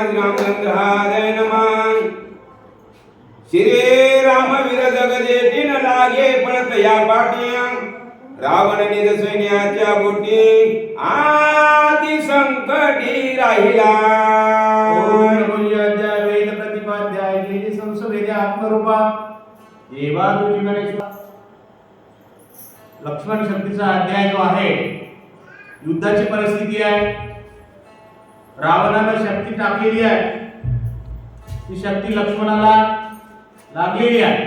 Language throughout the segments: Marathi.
रामचंद्राय नमः। श्री रामवीर जगदेटीन लागे पळत या पाठीया रावण निज सैन्याच्या बोटी आदि संकटी राहिला। वेद प्रतिपाद्याय जे संसवेद्या आत्मरूपा देवा तुझी गणेश। लक्ष्मण शक्तीचा अध्याय जो आहे युद्धाची परिस्थिती आहे। रावणाने शक्ती टाकलेली आहे, ती शक्ती लक्ष्मणाला लागलेली आहे।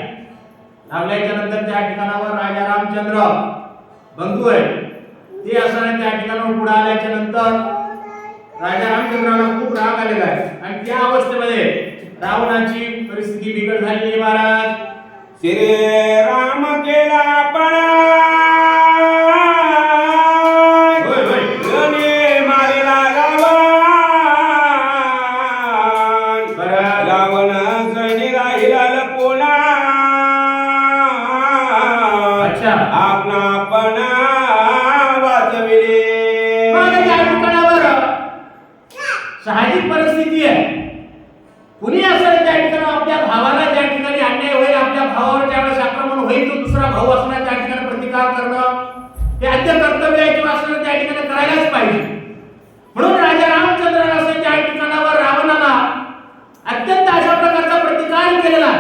लागल्याच्या नंतर त्या ठिकाणावर राजा रामचंद्र बंधू आहे ते असताना त्या ठिकाणावर पुढे आल्याच्या नंतर राजा रामचंद्राला खूप राग आलेला आहे आणि त्या अवस्थेमध्ये रावणाची परिस्थिती बिकट झालेली आहे। महाराज श्री राम केला पण साहजिक परिस्थिती आहे। कुणी असं त्या ठिकाणी आपल्या भावाला ज्या ठिकाणी अन्याय होईल, आपल्या भावावर ज्यावेळेस आक्रमण होईल तो दुसरा भाऊ असणार त्या ठिकाणी प्रतिकार करणं हे आद्य कर्तव्य आहे किंवा असणार त्या ठिकाणी करायलाच पाहिजे। म्हणून राजा रामचंद्राने असं त्या ठिकाणावर रावणाला अत्यंत अशा प्रकारचा प्रतिकार केलेला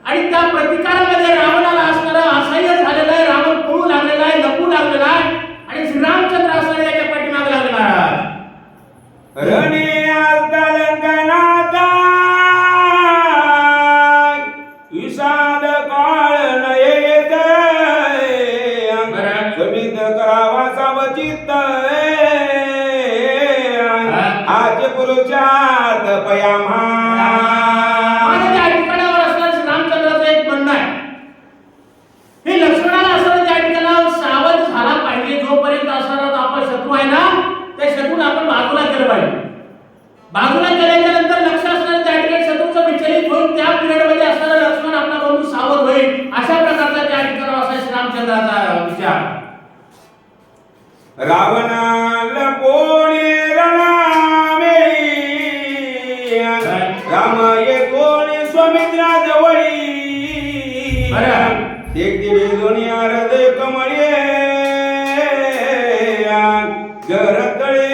आणि त्या प्रतिकारामध्ये रावणाला असणारा असह्य झालेला आहे। रावण पळू लागलेला आहे, लपू लागलेला आहे आणि श्रीरामचंद्र असणारे त्याच्या पाठीमागे लागलेला आहे। रणे विषाद काळ नयेत समित करावा सावचित्त आज पुरुषार्थ पयामा। त्या ठिकाणावर असणारे श्रीरामचंद्राचं एक म्हणणं आहे, हे लक्ष्मणाला असणारे त्या ठिकाणावर सावध झाला पाहिजे। जोपर्यंत असणारा आपला शत्रू आहे ना त्या शत्रूला आपण बाजूला केलं पाहिजे। बाजूला केल्याच्या नंतर लक्ष असणारे त्या ठिकाणी शत्रूचं विचलित होईल, त्या पिरियडमध्ये असणारा लक्ष्मण आपला बंधू सावध होईल, अशा प्रकारचा त्या ठिकाणी असा श्रीरामचंद्राचा विचार। रावणाला कोणी रणामेळी राम कोणी स्वामित्रा जवळी एक दिली दोन्ही हृदय कमळे गरतळे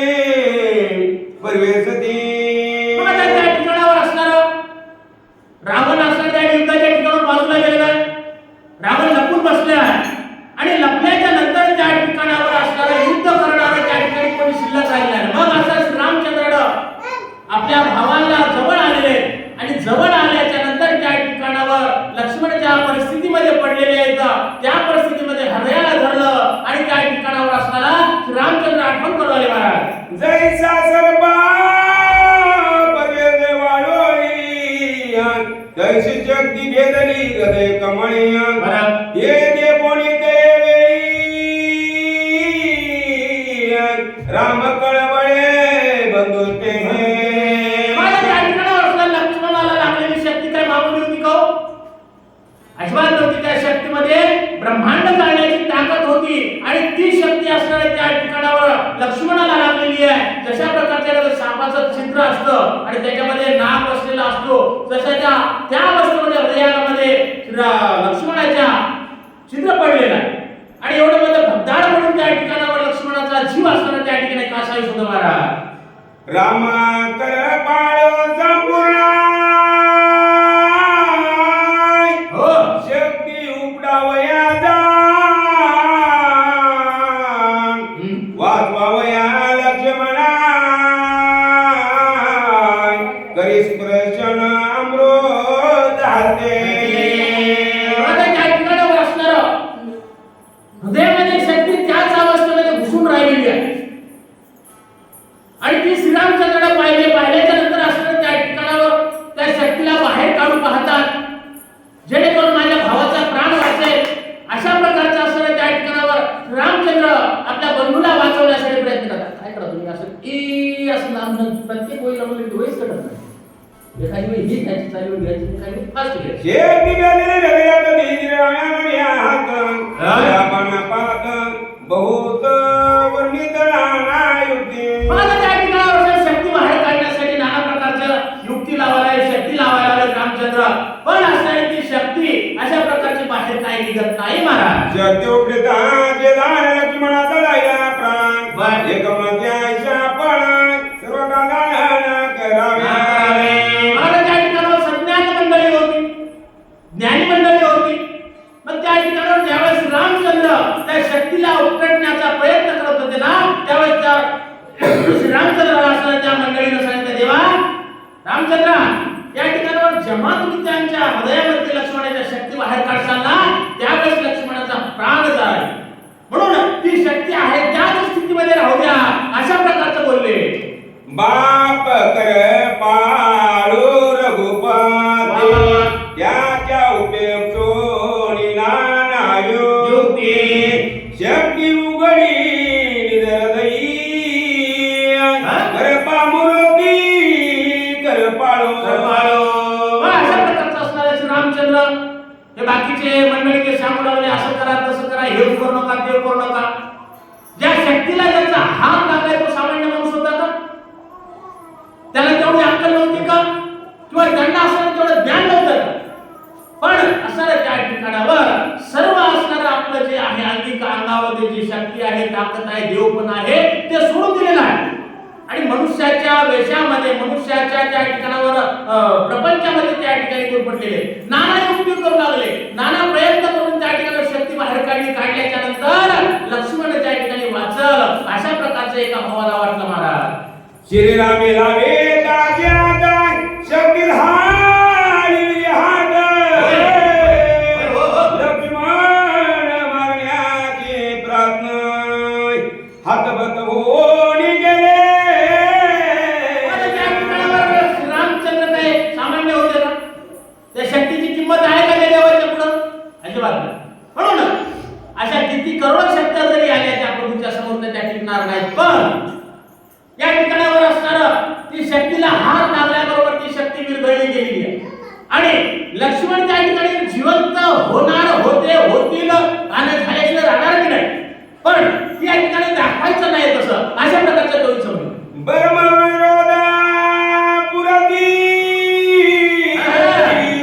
परवेसती। त्या ठिकाणावर असणार रावण असणार त्या युद्धाच्या ठिकाणावर बाजूला गेलेला आहे। रावण लपून बसलेला आहे आणि लपल्याच्या नंतर त्या ठिकाणावर असणारा युद्ध करणारा त्या ठिकाणी कोणी शिल्लक राहिला नाही। मग असा श्रीरामचंद्रानं आपल्या भावाला जवळ आलेले आणि जवळ आल्याच्या नंतर त्या ठिकाणावर लक्ष्मण ज्या परिस्थितीमध्ये पडलेले आहेत त्या परिस्थितीमध्ये हृदयाला धरलं आणि त्या ठिकाणावर असणारा श्रीरामचंद्र आठवण करू लागले। महाराज जैसा सर्पा पगेले वाळोळी तैसी शक्ती भेदली हृदय कमळी हे दे कोणी देवी राम कळवळे बंधुते लक्ष्मणाला लागलेली शक्ती काय मागवली होती का? अजिबात नव्हती। त्या शक्तीमध्ये ब्रह्मांड जाण्याची ताकद होती आणि ती शक्ती असणाऱ्या त्या ठिकाणावर लक्ष्मणाला लागलेली आहे। जशा प्रकारच्या सापाचं छिद्र असतं आणि त्याच्यामध्ये नाग बसलेला असतो तशा त्या अवस्थेमध्ये हृदयामध्ये लक्ष्मणाच्या छिद्र पडलेला आहे आणि एवढं म्हणजे भगदाड म्हणून त्या ठिकाणावर लक्ष्मणाचा जीव असणारा त्या ठिकाणी कासावी सुद्धा महाराज राम कर पाळो संपूर्ण हो शक्ती उपडावया जा वाचवावया लक्ष्मणा करी स्पर्शन अमृत हाते। हृदयामध्ये शक्ती त्याच अवस्थेमध्ये घुसून राहिलेली आहे आणि ती श्रीरामचंद्राला पाहिल्याच्या नंतर असणाऱ्या त्या ठिकाणावर त्या शक्तीला बाहेर काढून पाहतात जेणेकरून माझ्या भावाचा प्राण वाचेल। अशा प्रकारचा असणाऱ्या त्या ठिकाणावर रामचंद्र आपल्या बंधूला वाचवण्यासाठी प्रयत्न करतात। काय करा तुम्ही असं असं नाम प्रत्येक वेळी आम्हाला डोळेच करत नाही। एखादी वेळी ही त्याची चालू घ्यायची काही फास्ट घ्यायची शेती गेलेले हृदयात धीर रामाया हात आपण पात बहुत वर्णित नाना युक्ती। मला त्या ठिकाणावर शक्ती बाहेर काढण्यासाठी नाना प्रकारच्या शक्ती उपडता जे दान लक्ष्मणाचा जायला प्राण बर. एकमत्याच्या पण सर्व कागान करावे. मला त्या ठिकाणावर संज्ञान मंडळी होती, ज्ञानी मंडळी होती. मग त्या ठिकाणावर ज्यावेळेस रामचंद्र त्या शक्तीला उपटण्याचा प्रयत्न करत होते ना, त्यावेळेस त्या श्रीरामचंद्राला असं त्या मंडळीनं सांगितलं, देवा रामचंद्र या ठिकाणावर जेव्हा तुम्ही त्यांच्या हृदयामध्ये लक्ष्मणाच्या शक्ती बाहेर काढसाल ना, त्यावेळेस लक्ष्मणाचा प्राण जाईल. म्हणून ती शक्ती आहे त्याच स्थितीमध्ये राहू द्या, अशा प्रकारचं बोलले. बाप कर पाळू रघुपती त्याच्या उपयोग सोनी नानायो युक्ती शक्ती उघडी निधरदई कर पामुरती कर पाळू अशा प्रकारचं असणारे श्रीरामचंद्र हे बाकीचे मंडळी ते सांगू लागले, असं करा तसं करा, हे करू नका ते करू नका. ज्या शक्तीला ज्याचा हात लागलाय तो सामान्य माणूस होता का? त्याला तेवढी अक्कल नव्हती का? किंवा त्यांना असणारं तेवढं ज्ञान नव्हतं का? पण असणाऱ्या त्या ठिकाणावर सर्व असणारं आपलं जे आहे अंगिक अंगामध्ये जी शक्ती आहे, ताकद आहे, देवपण आहे, ते सोडून दिलेलं आहे. आणि मनुष्याच्या वेशामध्ये मनुष्याच्या त्या ठिकाणावर प्रपंचामध्ये त्या ठिकाणी गुरफटलेले नाना युक्ती करू लागले, नाना प्रयत्न करून त्या ठिकाणी शक्ती बाहेर काढल्याच्या नंतर लक्ष्मण त्या ठिकाणी वाचल, अशा प्रकारचा एका भावाला वाटलं महाराज. श्रीरामे लावे ताज्यात शक्ती धारी हात लक्ष्मण मारण्याची प्रार्थना हातबत होऊन गेले. रामचंद्र काय सामान्य होते का? त्या शक्तीची किंमत आहे का त्या देवाच्या पुढं? अजिबात नाही. म्हणून अशा किती करोड शक्त्या जरी आल्या त्या प्रभूच्या समोर त्या टिकणार नाहीत. पण या ठिकाणावर असणारं ती शक्तीला हात लागल्याबरोबर ती शक्ती विरघळली गेलेली आहे. आणि लक्ष्मण त्या ठिकाणी जिवंत होणार होते, होतील आणि झाल्याशिवाय राहणार की नाही. पण या ठिकाणी दाखवायचं नाही तसं, अशा प्रकारचं तो समज बर्मविरोधा पुरती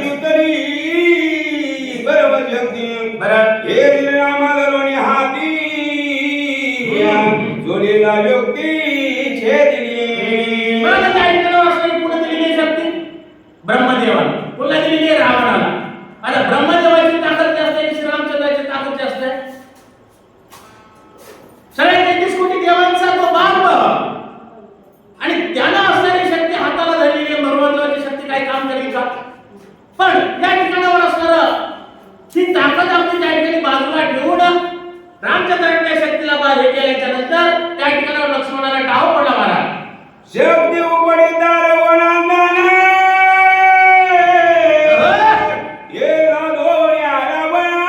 रुतरी बर्मशक्ती बरं. हे श्रीरामाधरोनी हाती जोडीला व्यक्ती छेदिली. मला त्या ठिकाणावर असणारी पुढे दिलेली शक्ती ब्रह्मदेवाला, पुन्हा दिलेली आहे रावणाला. आता ब्रह्मदेवाची ताकद जास्त आहे, श्रीरामचंद्राची ताकद जास्त आहे. सगळ्या 33 कोटी देवांचा तो बाप आणि त्याला असणारी शक्ती हाताला धरलेली आहे. ब्रह्मदेवाची शक्ती काही काम करेल का? पण या ठिकाणावर असणारं ती ताकद आपली त्या ठिकाणी बाजूला ठेवून रामचंद्राने त्या शक्तीला बाहेर केल्याच्या नंतर त्या ठिकाणावर लक्ष्मणाला डाव पडला महाराज. शक्ती उपडितार वनांदन ये राधोया रावणा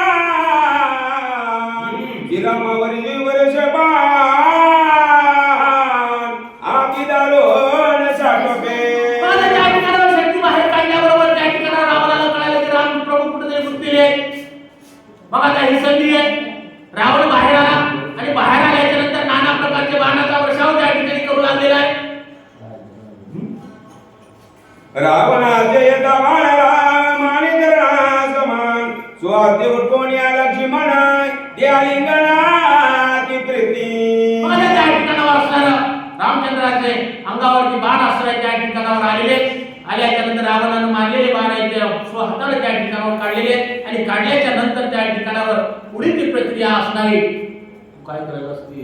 रामावरी वर्ष आती दारोन साठोपे. मला त्या ठिकाणावर शक्ती बाहेर काढल्याबरोबर त्या ठिकाणावर रावणाला कळालं की राम प्रभू कुठेतरी गुंतलेले. मग आता ही संधी आहे. रावण बाहेर आला आणि बाहेर आल्याच्या नंतर नाना प्रकारचे बाणाचा वर्षाव त्या ठिकाणी करू लागलेला आहे. रावणाचे येता बाळा माणिकरणा समान स्वाती उठून या लक्ष्मण त्या लिंगणाती प्रीती. मला त्या ठिकाणावर असणारं रामचंद्राचे अंगावरती बाण असणारे त्या ठिकाणावर आल्याच्या नंतर रावणानं मारलेले बाण आहे ते स्वतःला त्या ठिकाणावर काढलेले आणि काढल्याच्या नंतर त्या ठिकाणावर पुढे ती प्रक्रिया असणारी काय करायला असती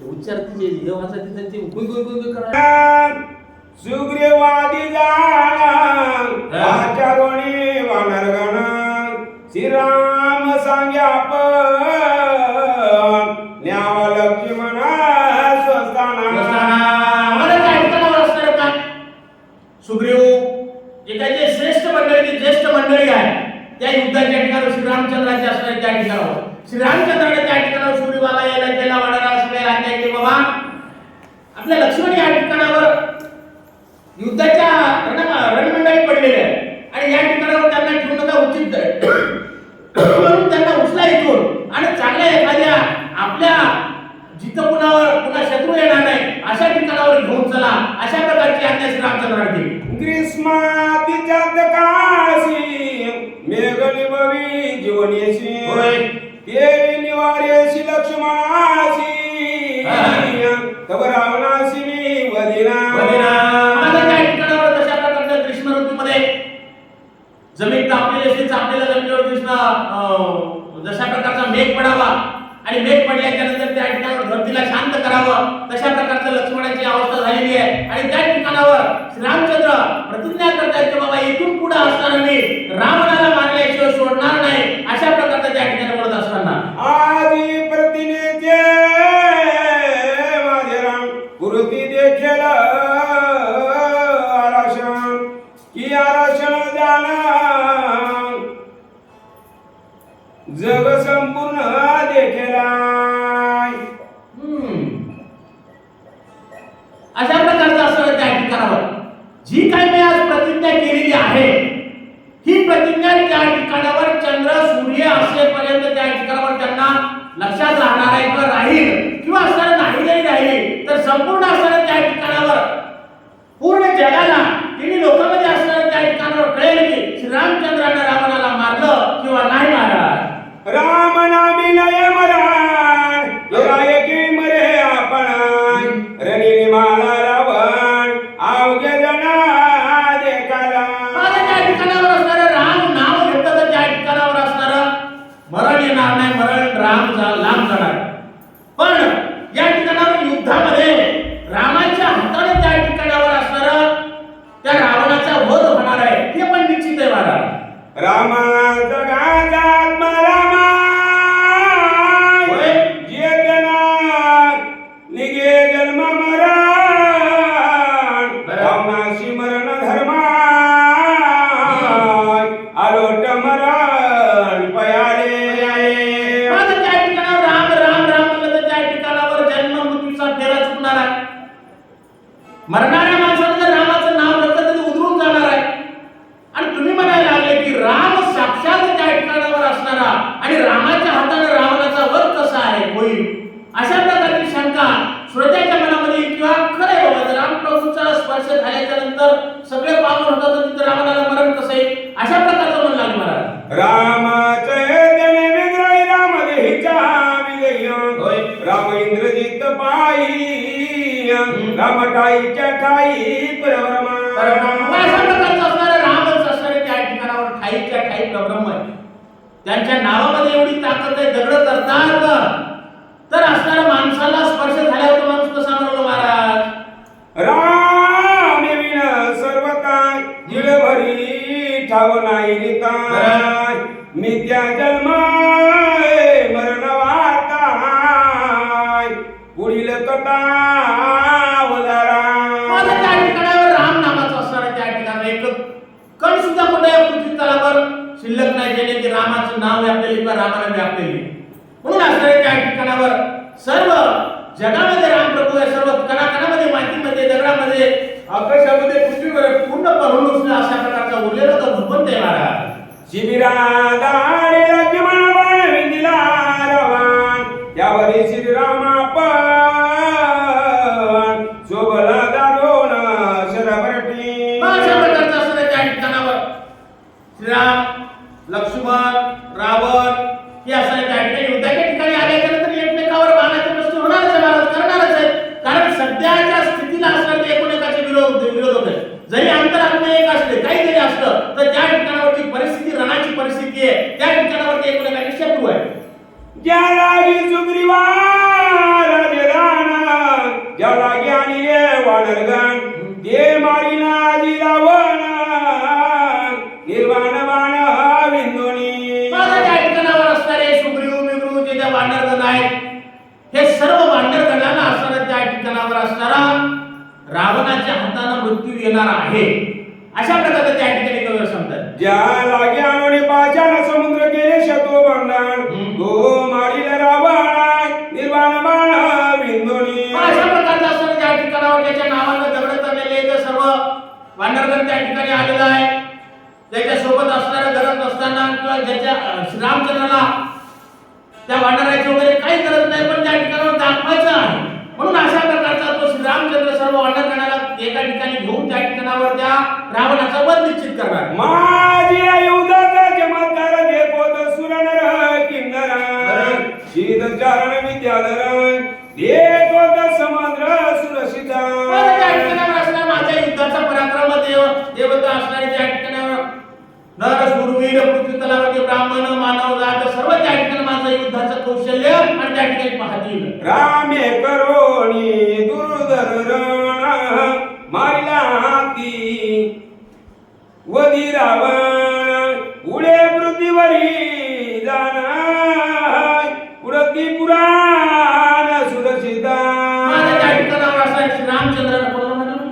उच्चारती जे वाचायची त्यांची गुई करा. सुग्रीवादी जाण आचारोणी वानरगण श्रीराम सांग्या पण न्यावा लक्ष्मण स्वस्थाना. मला त्या ठिकाणावर असणारं काय सुग्रीव जे काही जे श्रेष्ठ मंडळी ज्येष्ठ मंडळी आहे त्या युद्धाच्या ठिकाणी श्रीरामचंद्राचे असणारे त्या ठिकाणावर श्रीरामचंद्राने त्या ठिकाणावर सुग्रीवाला यायला केला वाढायला सगळे आज्ञा की बाबा आपल्या लक्ष्मण या ठिकाणावर युद्धाच्या रणमंडळी पडलेले आहे आणि या ठिकाणावर त्यांना ठेवू नका उचित म्हणून त्यांना उचला इथून आणि चांगल्या एखाद्या आपल्या जिथं पुन्हा शत्रू येणार नाही अशा ठिकाणावर घेऊन चला, अशा प्रकारची आज्ञा श्रीरामचंद्राने दिली. ग्रीष्मातीच्या येवी निवारेशी लक्ष्मणाशी तव रावणाशी मी वदिना. आता त्या ठिकाणावर कशा प्रकारच्या ग्रीष्म ऋतूमध्ये जमीन तापलेली असते, तापलेल्या जमिनीवर कृष्ण जशा प्रकारचा मेघ पडावा आणि मेघ पडल्याच्या नंतर त्या ठिकाणावर धरतीला शांत करावं, तशा प्रकारचं लक्ष्मणाची अवस्था झालेली आहे. आणि त्या ठिकाणावर श्रीरामचंद्र प्रतिज्ञा करतात की बाबा इथून पुढे असताना मी रावणाला मारल्याशिवाय सोडणार नाही, अशा प्रकारचं त्या ठिकाणी बोलत असताना आदी प्रतिनेचे माझे राम गुरुती देखील आराशन की आराशन जाना जग संपूर्ण देखेला. अशा प्रकारचं असं त्या ठिकाणावर जी काही मी आज प्रतिज्ञा केलेली आहे, ही प्रतिज्ञा त्या ठिकाणावर चंद्र सूर्य असेपर्यंत त्या ठिकाणावर त्यांना लक्षात राहणार आहे किंवा राहील किंवा असणार नाही राहिली तर संपूर्ण असणार त्या ठिकाणावर पूर्ण जगाला तिन्ही लोकांमध्ये असणार त्या ठिकाणावर कळेल की श्रीरामचंद्राने रावणाला मारलं किंवा नाही मारलं. राम नामी नय मरण राय की मरे आपण रणिनी माला रावण अवघे जना देखाला. त्या ठिकाणावर असणार राम नाव घेतलं तर त्या ठिकाणावर असणार मरण येणार नाही, मरण लांब जाणार. पण या ठिकाणावर युद्धामध्ये रामाच्या हाताने त्या ठिकाणावर असणार त्या रावणाचा वध होणार आहे, हे पण निश्चित आहे महाराज. रामा जगाचा आत्मा रामा जे जना निगे जन्म मरण रावणाशी मरण धर्म आलोट मरण पयाले. त्या ठिकाणावर राम राम राम म्हणलं तर त्या ठिकाणावर जन्म मृत्यूचा फेरा चुकणार आहे. मरणाऱ्या माणसाला जर रामाचं नाव घेतलं तर ते उधळून जाणार आहे. आणि तुम्ही म्हणायला लागले की राम साक्षात त्या ठिकाणावर असणारा आणि रामाच्या हाताने रावणाचा वध कसा आहे होईल, अशा प्रकारची शंका श्रोत्याच्या मनामध्ये किंवा खरं बाबा जर रामप्रभूचा स्पर्श झाल्याच्या नंतर सगळे पावन होतात तर तिथे रावणाला मरण कसं येईल, अशा प्रकारचं म्हणू लागले महाराज. रामाचैतन्य विग्रही राम देहीचा विजय राम इंद्रजित पायी राम ठाईच्या ठाई परब्रह्म. अशा प्रकारचं असणारं रामच असणारे त्या ठिकाणावर ठाईच्या ठाई परब्रह्म आहे. त्यांच्या नावामध्ये एवढी ताकद आहे, दगड करतात तर असणाऱ्या माणसाला स्पर्श झाल्यावर तो माणूस कसा म्हणलो महाराज. राम विन सर्वकाय जिळभरी ठाव नाही निताय मिथ्या जन्म मरण वार्ताय पुढील कथा वदारा. त्या ठिकाणावर राम नामाचं असणारं त्या ठिकाणी एक कण सुद्धा कुठे पृथ्वी तलावर शिल्लक नाही जेणे की रामाचं नाव व्यापलेली किंवा रामाने व्यापलेली. म्हणून असणारे त्या ठिकाणावर सर्व जगामध्ये रामप्रभू आहे, सर्व कणाकणामध्ये मातीमध्ये दगडामध्ये आकाशामध्ये पृथ्वीवर पूर्ण पहलून अशा प्रकारचा उरलेला तो भगवंत आहे महाराज. शिबिरा दाडे लक्ष्मण बाण विंदिला रावण यावरी श्रीरामा पण शोभला दारोण शरभरटी. अशा प्रकारचा असणारे त्या ठिकाणावर श्रीराम लक्ष्मण रावण हे असणारे त्या ठिकाणी युद्धाच्या ठिकाणी आल्याच्या नंतर एकमेकावर बाणाचे प्रश्न होणारच आहे महाराज, करणारच आहे. कारण सध्याच्या स्थितीला असणारे एकमेकाचे विरोध होते. जरी अंतरात्मा एक असले काही जरी असलं तर त्या ठिकाणावरची परिस्थिती रणाची परिस्थिती आहे, त्या ठिकाणावरती एकमेकाचे शत्रू आहे. ज्या लागी सुग्रीवा राजराणा ज्या लागी आणि वानरगण ते मारिना आधी रावण निर्वाण बाण विंदोनी. त्या ठिकाणावर असणारे सुग्रीव मिग्रू जे त्या वानरगण आहेत हे सर्व वानरगणांना असणारा त्या ठिकाणावर असणारा रावणाच्या हाताने मृत्यू येणार आहे, अशा प्रकारचे त्या ठिकाणी कवी सांगतात. ज्या लागे आणून पाचान समुद्र केले शतो बंधन तो मारिल रावण निर्वाण बाण विंदोनी. अशा प्रकारचा असणारा त्या ठिकाणावर ज्याच्या नावाने दगड करलेले ते सर्व वानरगण त्या ठिकाणी आलेला आहे. त्याच्या सोबत असणारे गरज नसताना किंवा ज्याच्या श्रीरामचंद्राला त्या वानराची वगैरे काही गरज नाही पण त्या ठिकाणावर दाखवायचं आहे. म्हणून अशा प्रकारचा तो श्रीरामचंद्र सर्व वानरगणाला एका ठिकाणी घेऊन त्या ठिकाणावर त्या रावणाचा वध निश्चित करणार. माझी आयुधाचा चमत्कार देखोत सुरनर किन्नर शीतचारण विद्याधरण देतो समुद्र सुरक्षिता त्या ठिकाणावर असणार माझ्या युद्धाचा पराक्रम देवता असणारे त्या ठिकाणावर नर शूरवीर पृथ्वी तलावरती ब्राह्मण मानव जात सर्व त्या ठिकाणी माझं युद्धाचं कौशल्य आणि त्या ठिकाणी पाहतील. रामे करोनी दुर्धरण मारिला हाती वधी रावण पुढे पृथ्वीवरी जाणार उडती पुराण सुरक्षिता माझ्या त्या ठिकाणावर असणारे श्री रामचंद्रानं बोलवलं म्हणून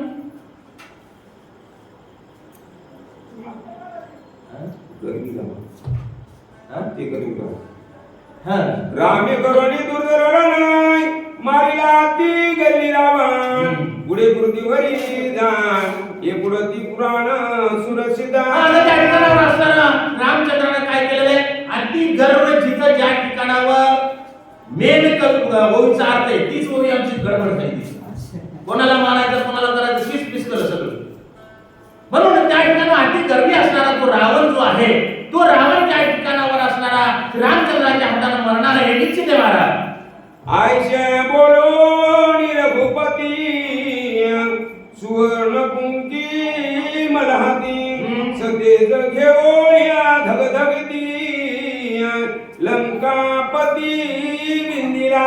रामे करोनी दुर्धरण मारिला ती गल्ली रावण पुढे पृथ्वीवरी जाण हे पुढती पुराण सुरक्षिता त्या ठिकाणावर असताना रामचंद्राने काय केलेलं आहे अति गर्वजित ज्या ठिकाणावर मेन ओळीचा अर्थ आहे तीच ओळी आमची गडबड झाली. कोणाला मारायचं कोणाला करायचं पीस पीस केलं सगळं. म्हणून त्या ठिकाणी अति गर्वी असणारा तो रावण जो आहे तो रावण त्या ठिकाणावर असणारा रामचंद्राच्या हाताने मरणार आहे निश्चित आहे महाराज. आयशे बोलो रघुपती सुवर्ण कुंकी मलहाती सतेज घेऊया धगधगती लंकापती विंदिरा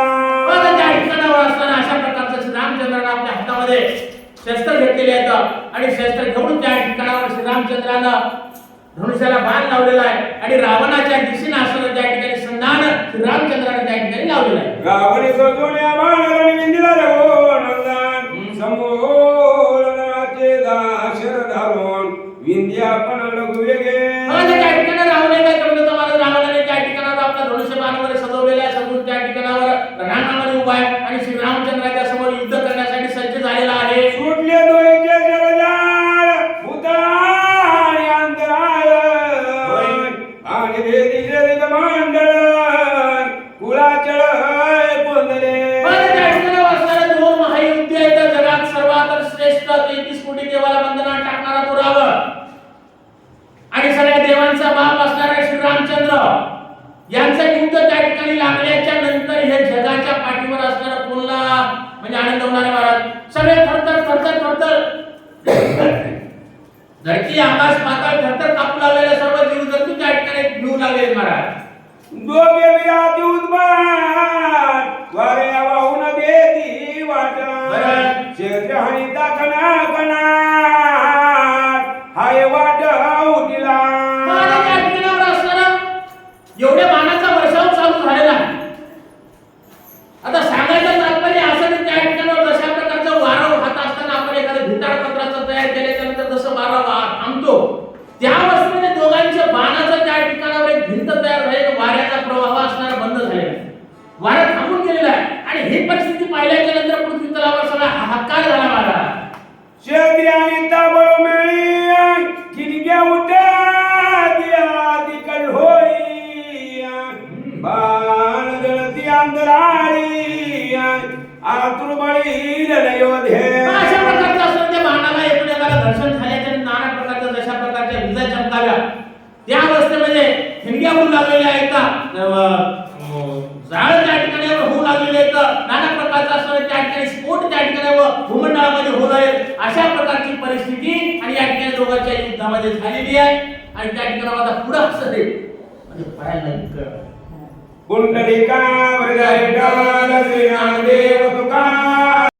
त्या ठिकाणावर असताना अशा प्रकारचं श्री रामचंद्राने आपल्या हातामध्ये शस्त्र घेतलेले आहेत आणि शस्त्र घेऊन त्या ठिकाणावर श्री रामचंद्रानं धनुष्याला बाण लावलेला आहे आणि रावणाच्या दिशेने असणारं त्या ठिकाणी संधान श्री रामचंद्राने त्या ठिकाणी लावलेलं आहे. रावणे सजवल्या बाण विंदिरा रो नंदन समोर नराचे दाशर धारून विंध्या पण लघु वेगे त्या ठिकाणी रावणे काय करत होता महाराज रावणाने त्या ठिकाणावर आपला धनुष्य बाणावर सजवलेला आहे सजवून त्या ठिकाणावर रणांगणामध्ये उभा आहे आणि श्री रामचंद्राच्या समोर युद्ध करण्यासाठी सज्ज झालेला आहे. सुटले दोयचे जरजाळ भूताळी अंतराळ आणि भेदीचे दिगमंडळ कुळाचळ कोंदले त्या ठिकाणावर असणारे दोन महायुद्ध आहेत जगात सर्वात श्रेष्ठ 33 कोटी देवाला वंदना टाकणारा तो रावण आणि सगळ्या देवांचा बाप असणारा श्री रामचंद्र यांचं युद्ध त्या ठिकाणी लागल्याच्या नंतर हे जगाच्या पाठीवर असणारा पुन्हा म्हणजे आनंद होणारे महाराज सगळे थरथर थरथर थरथर धरती आकाश पाताळ थरथर कापू लागलेले सर्व जीव जंतू त्या ठिकाणी भिवू लागले महाराज. दोघे विराती उद्भाट वारे वाहून देती वाटा क्षेत्र हरिता कणा कणा हाय वाट उठिला त्या ठिकाणावर असणारा एवढ्या बाणाचा वर्षाव चालू झालेला आहे. आता सांगायचं तात्पर्य असं की त्या ठिकाणावर जशा प्रकारचं वारा वाहत असताना आपण एखाद्या भिताड पत्राचं तयार केल्यानंतर जसं वारा थांबतो त्या अवस्थेमध्ये दोघांच्या बाणाचं त्या ठिकाणावर एक भिंत तयार झाली वाऱ्याचा प्रवाह असणारा बंद झालेला आहे. वारा थांबून गेलेला आहे आणि ही परिस्थिती पाहिल्याच्या नंतर पृथ्वी तलावर सगळा हाहाकार झाला महाराज. शेती आणि ताबळ मिळी किडक्या उठ्या दिया दिकल होई बाण जळती अंतराळी आतुर बळी लयोधे अशा प्रकारचं असं त्या बाणाला एकमेकाला घर्षण झाल्याच्या नाना प्रकारच्या जशा प्रकारच्या विजा चमकाव्या त्या अवस्थेमध्ये हिंग्या होऊ लागलेल्या आहेत जाळ त्या ठिकाणी होऊ लागलेले आहेत नाना प्रकारचा असं त्या ठिकाणी स्फोट त्या ठिकाणी भूमंडळामध्ये होत आहेत अशा प्रकारची परिस्थिती आणि या ठिकाणी दोघांच्या युद्धामध्ये झालेली आहे आणि त्या ठिकाणी आता पुढे असं ते म्हणजे भयानक कुंडलिका वृदय श्रीनादेव तुका